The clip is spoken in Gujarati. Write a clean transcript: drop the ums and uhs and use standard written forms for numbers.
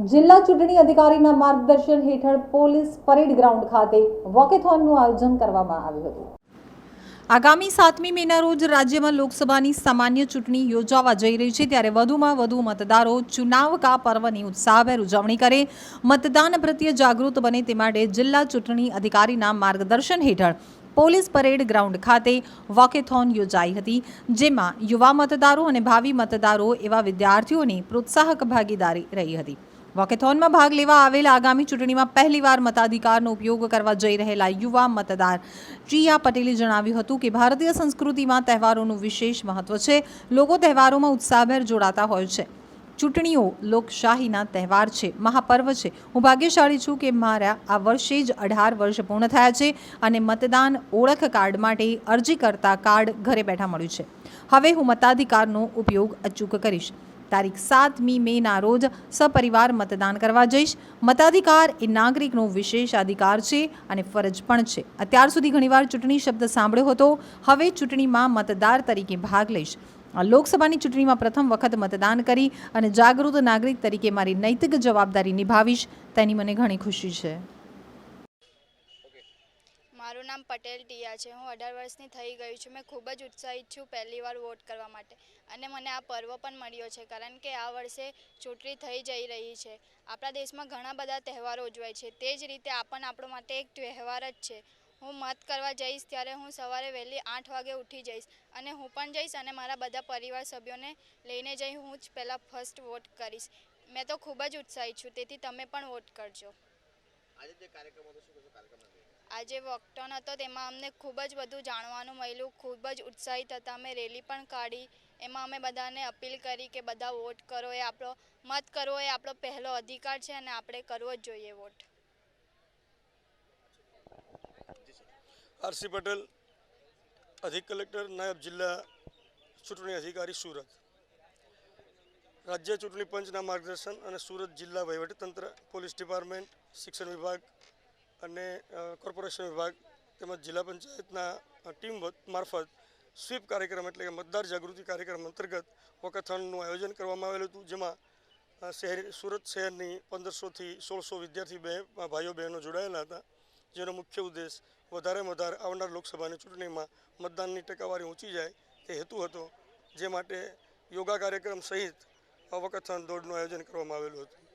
જિલ્લા ચૂંટણી અધિકારીના માર્ગદર્શન હેઠળ પોલીસ પરેડ ગ્રાઉન્ડ ખાતે વોકેથોનનું આયોજન કરવામાં આવ્યું હતું। આગામી 7મી મેના રોજ રાજ્યમાં લોકસભાની સામાન્ય ચૂંટણી યોજાવા જઈ રહી છે, ત્યારે વધુમાં વધુ મતદારો ચુનાવ કા પર્વની ઉત્સાહભેર ઉજવણી કરે, મતદાન પ્રત્યે જાગૃત બને તે માટે જિલ્લા ચૂંટણી અધિકારીના માર્ગદર્શન હેઠળ પોલીસ પરેડ ગ્રાઉન્ડ ખાતે વોકેથોન યોજાઈ હતી, જેમાં યુવા મતદારો અને ભાવિ મતદારો એવા વિદ્યાર્થીઓની પ્રોત્સાહક ભાગીદારી રહી હતી। વોકેથોનમાં ભાગ લેવા આવેલા આગામી ચૂંટણીમાં પહેલીવાર મતાધિકારનો ઉપયોગ કરવા જઈ રહેલા યુવા મતદાર જીયા પટેલે જણાવ્યું હતું કે ભારતીય સંસ્કૃતિમાં તહેવારોનું વિશેષ મહત્વ છે। લોકો તહેવારોમાં ઉત્સાહભેર જોડાતા હોય છે। ચૂંટણીઓ લોકશાહીના તહેવાર છે, મહાપર્વ છે। હું ભાગ્યશાળી છું કે મારા આ વર્ષે જ 18 વર્ષ પૂર્ણ થયા છે અને મતદાન ઓળખ કાર્ડ માટે અરજી કરતા કાર્ડ ઘરે બેઠા મળ્યું છે। હવે હું મતાધિકારનો ઉપયોગ અચૂક કરીશ। તારીખ 7મી મેના રોજ સપરિવાર મતદાન કરવા જઈશ। મતાધિકાર એ નાગરિકનો વિશેષ અધિકાર છે અને ફરજ પણ છે। અત્યાર સુધી ઘણીવાર ચૂંટણી શબ્દ સાંભળ્યો હતો, હવે ચૂંટણીમાં મતદાર તરીકે ભાગ લઈશ। આ લોકસભાની ચૂંટણીમાં પ્રથમ વખત મતદાન કરી અને જાગૃત નાગરિક તરીકે મારી નૈતિક જવાબદારી નિભાવીશ, તેની મને ઘણી ખુશી છે। મારું નામ પટેલ ટીયા છે। હું 18 વર્ષની થઈ ગઈ છું। મેં ખૂબ જ ઉત્સાહિત છું પહેલીવાર વોટ કરવા માટે, અને મને આ પર્વ પણ મળ્યો છે કારણ કે આ વર્ષે ચૂંટણી થઈ જઈ રહી છે। આપણા દેશમાં ઘણા બધા તહેવારો ઉજવાય છે, તે જ રીતે આ પણ આપણો માટે એક તહેવાર જ છે। હું મત કરવા જઈશ ત્યારે હું સવારે વહેલી 8 વાગે ઉઠી જઈશ અને હું પણ જઈશ અને મારા બધા પરિવાર સભ્યોને લઈને જઈ હું જ પહેલાં ફર્સ્ટ વોટ કરીશ। મેં તો ખૂબ જ ઉત્સાહિત છું, તેથી તમે પણ વોટ કરજો। આજે વોકથોન હતો, તેમાં અમને ખૂબ જ બધું જાણવાનું મળ્યું, ખૂબ જ ઉત્સાહિત હતા। અમે રેલી પણ કાઢી, એમાં અમે બધાને અપીલ કરી કે બધા વોટ કરો। એ આપણો મત કરવો એ આપણો પહેલો અધિકાર છે અને આપણે કરવો જ જોઈએ વોટ। આરસી પટેલ, અધિક કલેક્ટર, નાયબ જિલ્લા ચૂંટણી અધિકારી, સુરત। રાજ્ય ચૂંટણી પંચના માર્ગદર્શન અને સુરત જિલ્લા વહીવટીતંત્ર, પોલીસ ડિપાર્ટમેન્ટ, શિક્ષણ વિભાગ અને કોર્પોરેશન વિભાગ તેમજ જિલ્લા પંચાયતના ટીમ મારફત સ્વીપ કાર્યક્રમ એટલે કે મતદાર જાગૃતિ કાર્યક્રમ અંતર્ગત વોકેથોનનું આયોજન કરવામાં આવેલું હતું, જેમાં સુરત શહેરની 1500થી 1600 વિદ્યાર્થી ભાઈઓ બહેનો જોડાયેલા હતા, જેનો મુખ્ય ઉદ્દેશ વધારેમાં વધારે આવનાર લોકસભાની ચૂંટણીમાં મતદાનની ટકાવારી ઊંચી જાય તે હેતુ હતો, જે માટે યોગા કાર્યક્રમ સહિત વોકેથોન દોડનું આયોજન કરવામાં આવેલું હતું।